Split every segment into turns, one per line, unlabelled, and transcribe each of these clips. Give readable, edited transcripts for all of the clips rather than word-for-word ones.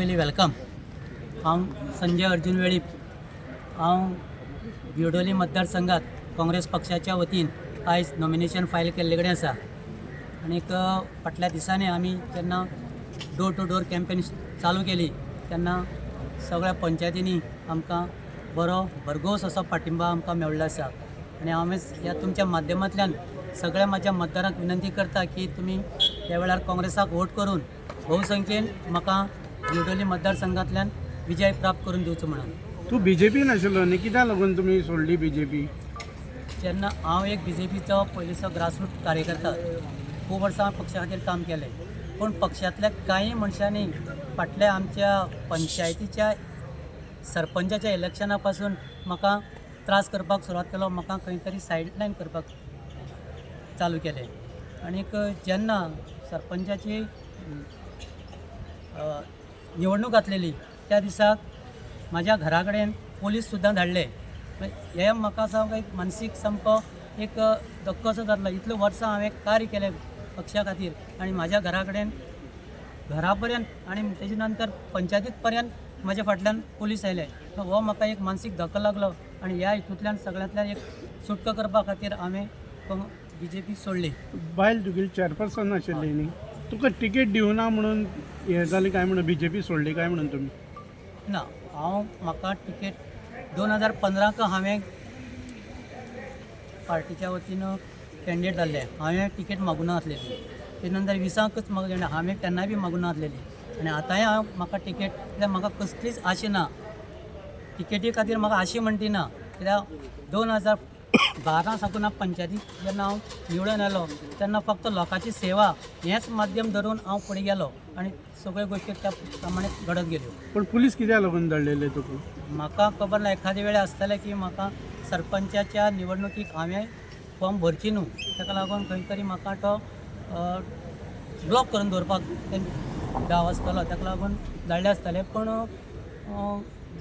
पयलीं वेलकम। हांव संजय अर्जुन वेळीप, हांव बियोडोली मतदारसंघात काँग्रेस पक्षाच्या वतीन आयज नॉमिनेशन फायल केल्ले कडेन आसा। आनीक फाटल्या दिसांनी आमी जेन्ना डोर टू डोर कॅम्पेन चालू केली तेन्ना सगळ्या पंचायतींनी आमकां बरो भरघोस असो पाठिंबा आमकां मेळ्ळो आसा। आनी हांवें ह्या तुमच्या माध्यमांतल्यान सगळ्या म्हाज्या मतदारांक विनंती करता की तुमी ह्या वेळार काँग्रेसाक वोट करून भोवसंख्येन म्हाका बियोडोली मतदारसंघांतल्यान विजय प्राप्त करून दिवचो म्हणून।
तूं बीजेपीन आशिल्लो न्ही, कित्याक लागून तुमी सोडली बीजेपी?
जेन्ना हांव एक बीजेपीचो पयलींचो ग्रासरूट कार्यकर्ता, खूब वर्सां पक्षा खातीर काम केलें, पूण पक्षांतल्या कांय मनशांनी फाटल्या आमच्या पंचायतीच्या सरपंचाच्या इलेक्शना पासून म्हाका त्रास करपाक सुरवात केलो, म्हाका खंय तरी सायडलायन करपाक चालू केलें। आनीक जेन्ना सरपंचाची निवडणूक घातलेली त्या दिसाक म्हाज्या घरा कडेन पोलीस सुद्दां धाडले। हे म्हाका सामको एक मानसीक सामको एक धक्को असो जातलो। इतले वर्सां हांवें कार्य केलें पक्षा खातीर आनी म्हाज्या घरा कडेन घरा पर्यंत आनी तेजे नंतर पंचायतीत पर्यंत म्हाज्या फाटल्यान पोलीस आयले। हो म्हाका एक मानसीक धक्को लागलो आनी ह्या हितूंतल्यान सगळ्यांतल्यान एक सुटका करपा खातीर हांवें बीजेपी सोडली।
बायल तुगेली चेअरपर्सन आशिल्ली न्ही, तुका टिकेट दिवना म्हणून हें जालें काय म्हणून बीजेपी सोडली काय म्हणून तुमी?
ना, म्हाका टिकेट 2015 हांवें पार्टीच्या वतीन कॅन्डिडेट जाल्ले, हांवें टिकेट मागून नासलेली। ते नंतर 20च मागले, हांवें केन्नाय बी मागून नासलेली। आनी आतांय म्हाका टिकेट कित्याक म्हाका कसलीच आशा ना, टिकेटी खातीर म्हाका आशी म्हणटी ना। कित्याक 2012 साकून हांव पंचायतीक जेन्ना हांव निवडून आयलो तेन्ना फक्त लोकांची सेवा हेंच माध्यम धरून हांव फुडें गेलो आनी सगळ्यो गोश्टी त्या प्रमाणे घडत गेल्यो।
पण पुलीस कित्याक लागून धाडलेले तुका?
म्हाका खबर ना, एखादे वेळेस आसतलें की म्हाका सरपंचाच्या निवडणुकीक हांवें फॉर्म भरची न्हू, ताका लागून खंय तरी म्हाका तो ब्लॉक करून दवरपाक डाव आसतलो, ताका लागून धाडले आसतले। पण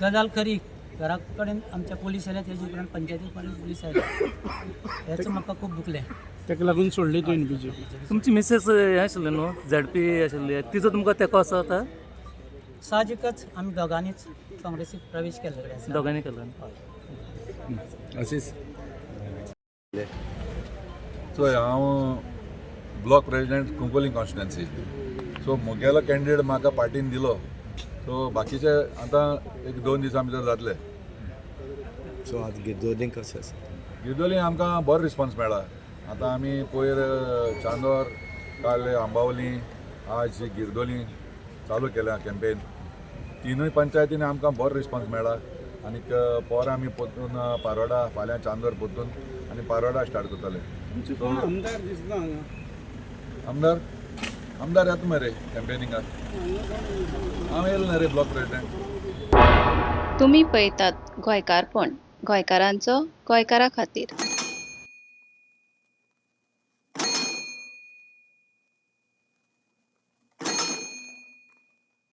गजाल खरी, घरा कडेन आमच्या पुलीस आयले, तेजे उपरांत पंचायती कडेन पुलीस आयले, हेच म्हाका खूब दुखलें।
ताका लागून सोडली तुवें बीजेपी?
तुमची मिसेस हें आशिल्लें न्हू, ZP आशिल्ली, तिचो तुमकां तेंको आसा आतां?
साहजिकच आमी दोगांनीच काँग्रेसीक प्रवेश केल्ले कडेन आसा।
दोगांनी केला?
अशीच सो हांव block president Cuncolim constituency. So मुगेलो कॅन्डिडेट म्हाका पार्टीन दिलो, सो बाकीचे आतां 1-2 दिसां भितर जातले।
सो आज गिरदोलीं कशें आसा?
गिरदोली आमकां बरो रिस्पॉन्स मेळ्ळा। आतां आमी पयर चांदोर, काल आंबावली, आज गिरदोली चालू केल्या कॅम्पेन। तिनूय पंचायतींनी आमकां बरो रिस्पॉन्स मेळ्ळा। आनीक पोर आमी पोत्तून पारोडा, फाल्यां चांदोर पोत्तून आनी पारोडा स्टार्ट करतले।
आमदार दिसना हांगा?
आमदार येता मरे कॅम्पेनिंगाक, हांव येयलो ना रे ब्लॉक प्रेसिडेंट।
तुम्ही पळयतात गोंयकारपण, गोंयकारांचो गोंयकारा खातीर।